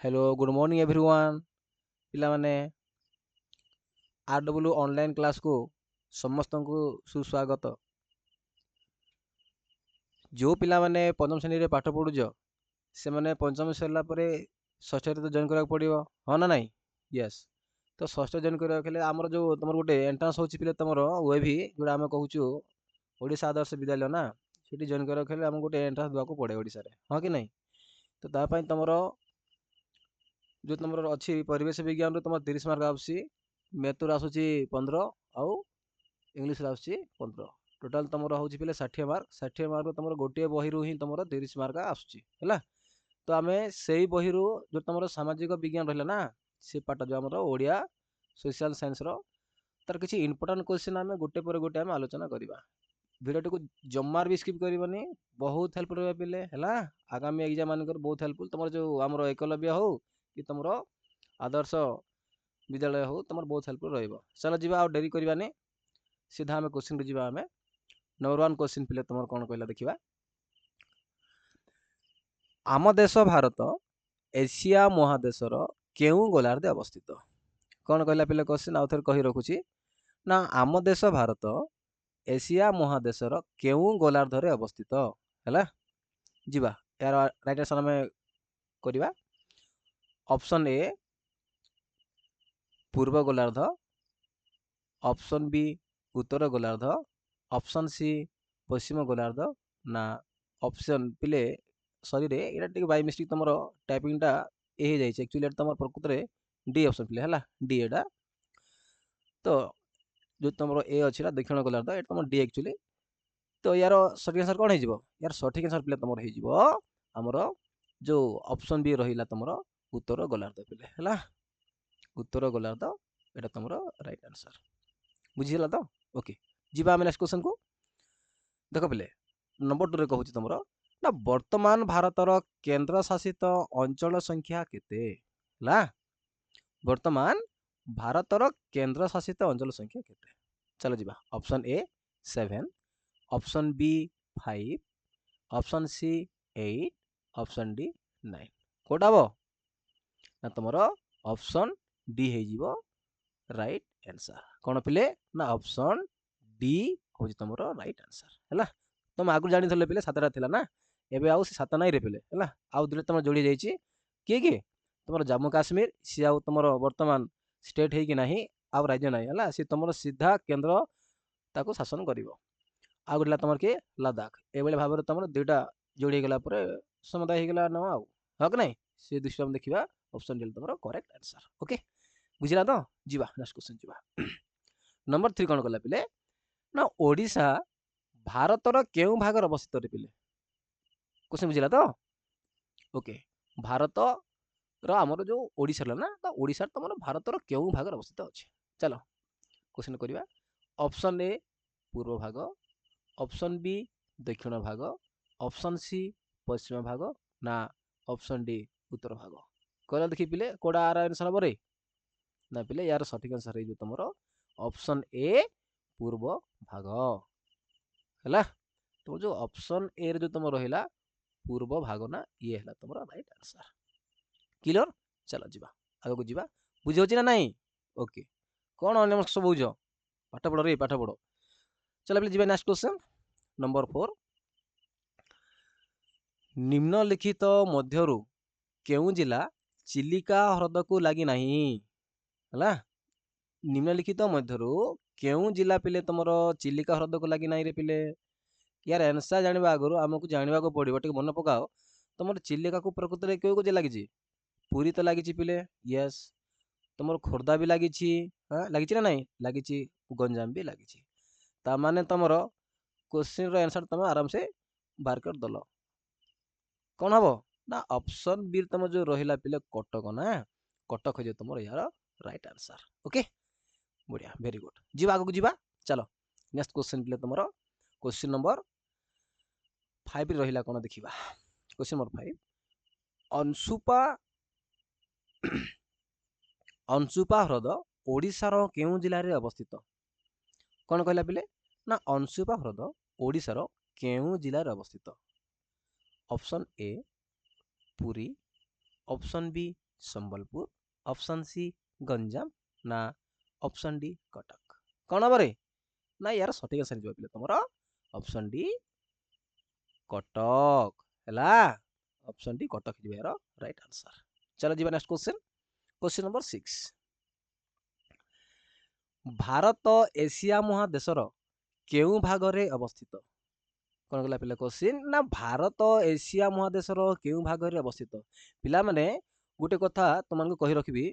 Hello good morning everyone पिला माने RW online class को समस्त को सुस्वागत। जो पिला माने पंचम श्रेणी रे पाठ पढुछ से माने पंचम सरला परे षष्ठ रे तो जॉइन करा पड़िबो हो ना नहीं। यस। तो षष्ठ जॉइन करा खेले हमर जो तमर गुटे एंट्रेंस होची पिले तमर ओएवी जोडा हम कहूछु ओडिशा आदर्श विद्यालय ना सेठी जॉइन करा खेले हम गुटे एंट्रेंस दवा को पड़े ओडिसा रे हां कि नहीं। तो ता पई तमर जो तुमर अच्छी परिवेश विज्ञान रो तुम 30 मार्क आउची मैथ आसूची 15 आउ इंग्लिश आसूची 15 टोटाल तुमर होची पिले 60 मार्क तुमर गोटे बही रु ही तुमर 30 मार्क आसूची हैला। तो आमे सेही बही रु जो तुमर सामाजिक विज्ञान रहला ना से पाठ जो हमर ओडिया सोशल साइंस रो तार किछि इंपोर्टेंट क्वेश्चन आमे गोटे पर गोटे आमे आलोचना करिबा। वीडियो को जम्मार भी स्किप करबनी बहुत हेल्प रहबा पिले हैला। आगामी एग्जाम मानकर बहुत हेल्पफुल तुमर जो हमर एकलव्य हो कि तुमर आदर्श विद्यालय हो तुमर बहुत हेल्पफुल रहइबो। चलो जीवा और देरी करबानी सीधा हमें क्वेश्चन रे जीवा। हमें नंबर 1 क्वेश्चन पिले तुमर कोन कहला देखिबा। आम देश भारत एशिया महादेशर केउ गोलार्धे अवस्थित। कौन कहला पिले क्वेश्चन आउ थर कहि रखुची ना आम देश भारत एशिया महादेशर केउ गोलार्धरे अवस्थित हैला। जीवा यार राइट आंसर में करिबा। ऑप्शन ए पूर्व गोलार्ध, ऑप्शन बी उत्तर गोलार्ध, ऑप्शन सी पश्चिम गोलार्ध ना ऑप्शन पिले सॉरी रे एटा टिक बाय मिस्टेक तमरो टाइपिंग टा ए जाय छै एक्चुअली तमर प्रकृत रे डी ऑप्शन पिले हला डी एटा। तो जो तमरो ए अछि ना दक्षिण गोलार्ध एटा तमर डी एक्चुअली। तो यार सठिक आंसर कोन हे जिवो यार सठिक आंसर पिले तमर हे जिवो हमरो जो ऑप्शन बी रहिला तमरो उत्तर गोलार्ध पिले हला। उत्तर गोलार्ध एटा तमरो राइट आंसर बुझिला तो। ओके जीवा हम नेक्स्ट क्वेश्चन को देखो पिले नंबर 2 रे कहूची तमरो ना वर्तमान भारतर केंद्र शासित अंचल संख्या केते ला। वर्तमान भारतर केंद्र शासित अंचल संख्या केते। चलो जीवा option A 7, option B 5, option C 8, option D 9 कोटा बो ना तमरो ऑप्शन डी हे जीवो राइट आंसर। कौन पिले ना ऑप्शन डी होची तमरो राइट आंसर हैला। तुम आगु जानि थले पिले सातटा थिला ना एबे आउ से सात नाइ रे पिले हैला। आउ दुले तमरो जोड़ी जाईची के तमरो जम्मू काश्मीर सी आउ तमरो वर्तमान स्टेट हे कि नाही आउ राज्य नाही हैला। सी तमरो सीधा केंद्र ताको शासन करिवो। आ गुडला तमर के लद्दाख एबेले भाबरे तमरो दुइटा जोड़ी गेला परे समुदाय हे गेला न आउ हक नाही से दृष्टि हम देखिबा ऑप्शन डी तमरो करेक्ट आंसर। ओके बुझिला तो जीवा नेक्स्ट क्वेश्चन जीवा। नंबर 3 कोन कला पिले ना ओडिशा भारतर केउ भागर अवस्थित रे पिले क्वेश्चन बुझिला तो। ओके भारत रो हमर जो ओडिशा ला ना तो ओडिशा तमरो भारतर केउ भागर अवस्थित अछि। चलो क्वेश्चन करिबा। ऑप्शन ए पूर्व भाग, ऑप्शन बी दक्षिण भाग, ऑप्शन सी पश्चिम भाग ना ऑप्शन डी उत्तर भाग। कहला देखि पिले कोडा आर आंसर बरे ना पिले यार सठिक आंसर हे जो तमरो ऑप्शन ए पूर्व भाग हैला। तो जो ऑप्शन ए रे जो तमरो रहिला पूर्व भाग ना ये हैला तमरो राइट आंसर क्लियर। चलो जीवा आगो को जीवा बुझि होची ना नहीं। ओके कोन अन्य सब बुझो पाठ पढ़ो रे पाठ पढ़ो। चलो पिले जीवा नेक्स्ट क्वेश्चन नंबर 4 निम्नलिखित मध्यरु केउ जिला चिलिका ह्रद को लागि नाही हैला। निम्नलिखित मध्यरु केउ जिला पिले तमरो चिलिका ह्रद को लागि नाही रे पिले। यार आंसर जानिबा आगरु हमकु जानिबा को पड़िबो टिक मन पकाओ तमर चिलिका को प्रकृति रे केउ को जे लागि छी पुरी तो लागि छी पिले। यस तमर खोर्धा भी लागि छी हां लागि छी ना नहीं लागि छी गंजाम भी लागि छी। ता माने तमरो क्वेश्चन रो आंसर तम आराम से बार कर दलो कौन हबो ना ऑप्शन बी तम जो रहिला पिले कटक ना कटक हो जे तमर यार राइट आंसर। ओके बढ़िया वेरी गुड जीवा आगु जीवा। चलो नेक्स्ट क्वेश्चन पिले तमरो क्वेश्चन नंबर 5 रहिला कोन देखिबा। क्वेश्चन नंबर 5 अंशुपा अंशुपा ह्रद ओडिशार केउ जिल्ला रे अवस्थित। कौन कहला पिले ना अंशुपा ह्रद ओडिशार केउ जिल्ला रे अवस्थित। Option A Puri, option B Sambalpur, option C Ganjam, ନା ଅପସନ୍ ଡି କଟକ। କ'ଣ ହବ ରେ? ନା ୟାର ସଠିକ୍ ଆନ୍ସର ଯିବ ପିଲେ ତମର ଅପସନ୍ ଡି କଟକ ହେଲା। ଅପସନ୍ ଡି କଟକ ଯିବ ୟାର ରାଇଟ୍ ଆନ୍ସର। ଚାଲ ଯିବା next question. Question number 6। Bharat Asia ମହାଦେଶର କେଉଁ ଭାଗରେ ଅବସ୍ଥିତ? କ'ଣ କହିଲା ପିଲା କ୍ୱେଶ୍ଚିନ୍? ନା ଭାରତ ଏସିଆ ମହାଦେଶର କେଉଁ ଭାଗରେ ଅବସ୍ଥିତ? ପିଲାମାନେ ଗୋଟେ କଥା ତୁମମାନଙ୍କୁ କହି ରଖିବି,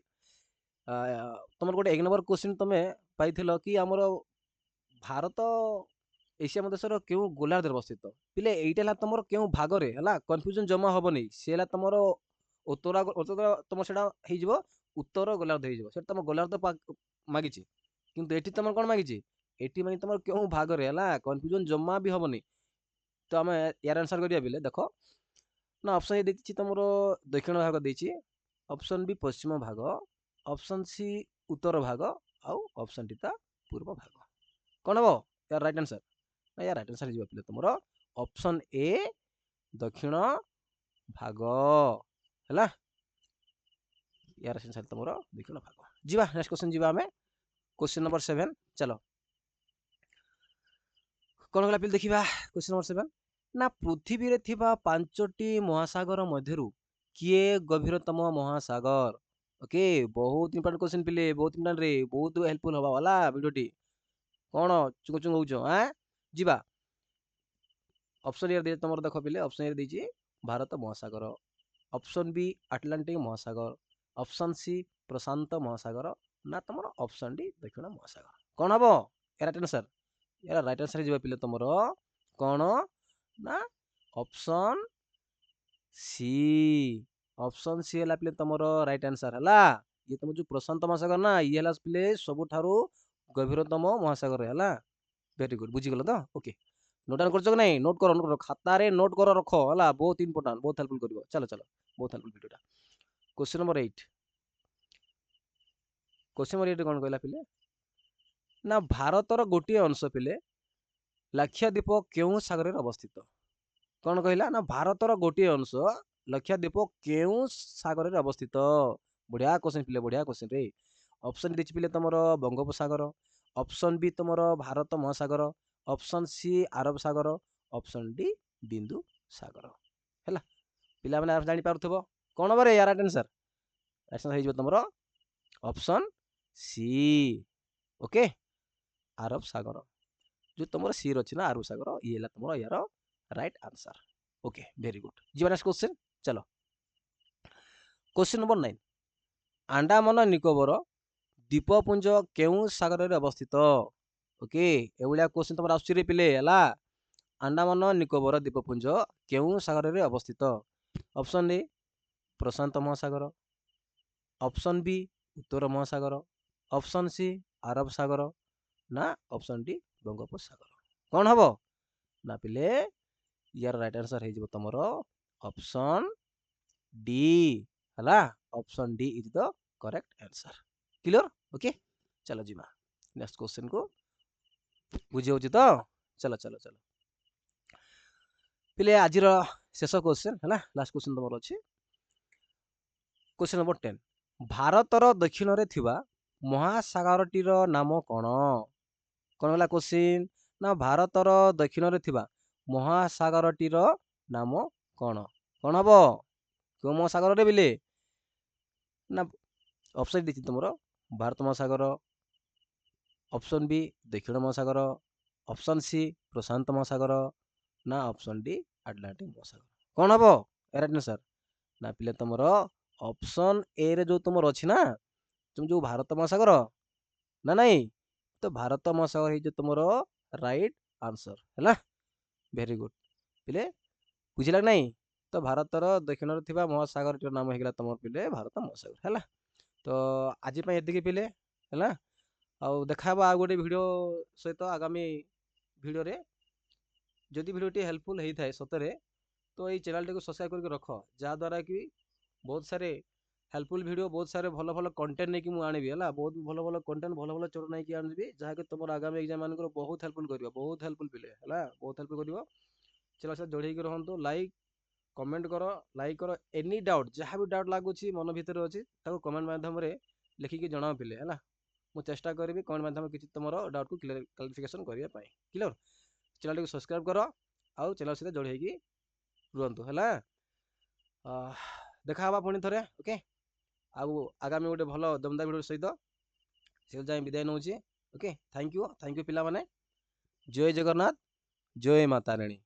ତମର ଗୋଟେ 1 ନମ୍ବର କ୍ୱେଶ୍ଚିନ୍ ତମେ ପାଇଥିଲ କି ଆମର ଭାରତ ଏସିଆ ମହାଦେଶର କେଉଁ ଗୋଲାର୍ଦ୍ଧରେ ଅବସ୍ଥିତ। ପିଲେ ଏଇଟା ହେଲା ତମର କେଉଁ ଭାଗରେ ହେଲା, କନଫ୍ୟୁଜନ ଜମା ହବନି। ସେ ହେଲା ତମର ତମର ସେଟା ହେଇଯିବ ଉତ୍ତର ଗୋଲାର୍ଦ୍ଧ ହେଇଯିବ। ସେଟା ତମ ଗୋଲାର୍ଦ୍ଧ ମାଗିଛି, କିନ୍ତୁ ଏଠି ତମର କ'ଣ ମାଗିଛି? ଏଠି ମାନେ ତମର କେଉଁ ଭାଗରେ ହେଲା, କନଫ୍ୟୁଜନ ଜମା ବି ହବନି। ତ ଆମେ ୟାର ଆନ୍ସର କରିବା ପିଲେ ଦେଖ, ନା ଅପସନ୍ ଏ ଦେଇଛି ତମର ଦକ୍ଷିଣ ଭାଗ ଦେଇଛି, ଅପସନ୍ ବି ପଶ୍ଚିମ ଭାଗ, ଅପସନ୍ ସି ଉତ୍ତର ଭାଗ, ଆଉ ଅପସନ୍ ଡି ତା ପୂର୍ବ ଭାଗ। କ'ଣ ହବ ୟାର ରାଇଟ୍ ଆନ୍ସର? ନା ୟାର ରାଇଟ୍ ଆନ୍ସର ଯିବ ପିଲେ ତମର ଅପସନ୍ ଏ ଦକ୍ଷିଣ ଭାଗ ହେଲା। ୟାର ଆନ୍ସର ତମର ଦକ୍ଷିଣ ଭାଗ। ଯିବା ନେକ୍ସଟ କ୍ୱେଶ୍ଚନ ଯିବା ଆମେ क्वेश्चन नंबर 7। चलो कौन गला पिल देखिबा क्वेश्चन नंबर 7। ना पृथ्वी रे थिबा 5टी महासागर मध्यरु किए गभीरतम महासागर? ओके बहुत इंपोर्टेंट क्वेश्चन पिले, बहुत इंपोर्टेंट रे, बहुत हेल्पफुल हवा वाला वीडियोटी। कौन चुंग चुंग होउछो हां जिबा ऑप्शन ए दे तमर देखो पिले, ऑप्शन ए देछि भारत महासागर, ऑप्शन बी अटलांटिक महासागर, ऑप्शन सी प्रशांत महासागर, ना तमर ऑप्शन डी दक्षिण महासागर। कौन हबो राइट आंसर? यार राइट आंसर जिबा पिले तमर कौन ना ऑप्शन सी। ऑप्शन सी हला पिले तमर राइट आंसर हला। ये तम जो प्रशांत महासागर ना ये हला पिले सबुठारु गभीरतम महासागर हला। वेरी गुड बुझी गलो तो ओके। नोट डाउन करछो कि नहीं? नोट करो खाता रे नोट करो रखो हला, बहुत इंपोर्टेंट, बहुत हेल्पफुल करिवो। चलो चलो बहुत हेल्पफुल वीडियोटा। Question number 8। क्वेश्चन नंबर 8 कोन कहला पिले ना भारतर गोटे अंश पिले लाक्षाद्वीप केउं सागर रे अवस्थित? कौन कहला ना भारतर गोटे अंश लक्षाद्वीप केउं सागर रे अवस्थित? बढ़िया क्वेश्चन पिले, बढ़िया क्वेश्चन रे। ऑप्शन देछि पिले तमरो बंगोपसागर, ऑप्शन बी तमरो भारत महासागर, ऑप्शन सी अरब सागर, ऑप्शन डी बिंदु सागर हैला। पिला माने जानि पारुथबो कोन बरे यार आंसर? आंसर हे जो तमरो ऑप्शन सी ओके अरब सागर। जो तुम सी रही ना अरब सागर ये तुम यार right answer okay very good. जी नेक्स्ट क्वेश्चन चलो क्वेश्चन नंबर 9। अंडमान निकोबर द्वीपपुंज केउं सागर रे अवस्थित? ओके एभलिया क्वेश्चन तुम आसुरे पिले हला। अंडमान निकोबर द्वीपपुंज केउं सागर रे अवस्थित? ऑप्शन ए प्रशांत महासागर, ऑप्शन बी उत्तर महासागर, ऑप्शन सी अरब सागर, ना ऑप्शन डी बंगोपसागर। कौन हबो ना पिले यार राइट आंसर है जब तमरो ऑप्शन डी हला। Option D is the correct answer. Clear okay चलो जीमा नेक्स्ट क्वेश्चन को बुझी होची तो चलो चलो चलो पिले आज शेष क्वेश्चन हला लास्ट क्वेश्चन तमरो अछि। Question number 10। भारतर दक्षिण रे थिबा महासागरटीर नाम कोन? कोन होला क्वेश्चन ना भारतर दक्षिण रे थिबा महासागरटीर नाम कोन? कोन हबो को महासागर रे बिले ना ऑप्शन देछि तुमरो भारत महासागर, ऑप्शन बी दक्षिण महासागर, ऑप्शन सी प्रशांत महासागर, ना ऑप्शन डी अटलांटिक महासागर। कोन हबो राइट आंसर? ना पिले तुमरो ऑप्शन ए रे जो तुमरो अछि ना तुम जो भारत महासागर ना नहीं तो भारत महासागर ही जो तुमरो राइट आंसर हैला। वेरी गुड पिले बुझिला नहीं तो भारतर दक्षिण रे थिबा महासागर टीर नाम हेगला तुमर पिले भारत महासागर हैला। तो आज पे एतिके पिले हैला आउ देखाबा आ गोटे वीडियो सहित आगामी वीडियो रे। जदि वीडियोटी हेल्पफुल हेई थाए सतरे तो ये चैनल को सब्सक्राइब करके रख जहाँ द्वारा कि बहुत सारे हेल्पफुल वीडियो बहुत सारे भल भल कंटेंट नहीं कि मु आनिबी हैला। बहुत भल भल कंटेंट भल भल चोर नहीं कि आनिबी जहाँ कि तुम आगामी एग्जाम मान बहुत हेल्पफुल करिवो, बहुत हेल्पफुल पिले हैला, बहुत हेल्प करिवो। चलो सर जोड़ी रहंतु लाइक कमेंट कर, लाइक कर, एनी डाउट जहाँ भी डाउट लगुच मन भितर अच्छी कमेंट माध्यम लिखिकी जनाओ पिले है। ମୁଁ ଚେଷ୍ଟା କରିବି କमेଣ୍ଟ ମାଧ୍ୟମରେ କିଛି ତୁମର ଡାଉଟକୁ କ୍ଲାରିଫିକେସନ୍ କରିବା ପାଇଁ। କ୍ଲିୟର? ଚ୍ୟାନେଲଟିକୁ ସବସ୍କ୍ରାଇବ୍ କର ଆଉ ଚ୍ୟାନେଲ ସହିତ ଯୋଡ଼ି ହେଇକି ରୁହନ୍ତୁ ହେଲା। ଦେଖା ହେବା ପୁଣି ଥରେ ଓକେ। ଆଉ ଆଗାମୀ ଗୋଟେ ଭଲ ଦମଦାର ଭିଡ଼ିଓ ସହିତ ସେ ଯାଏଁ ବିଦାୟ ନେଉଛି। ଓକେ, ଥ୍ୟାଙ୍କ ୟୁ ପିଲାମାନେ। ଜୟ ଜଗନ୍ନାଥ, ଜୟ ମାତା ରାଣୀ।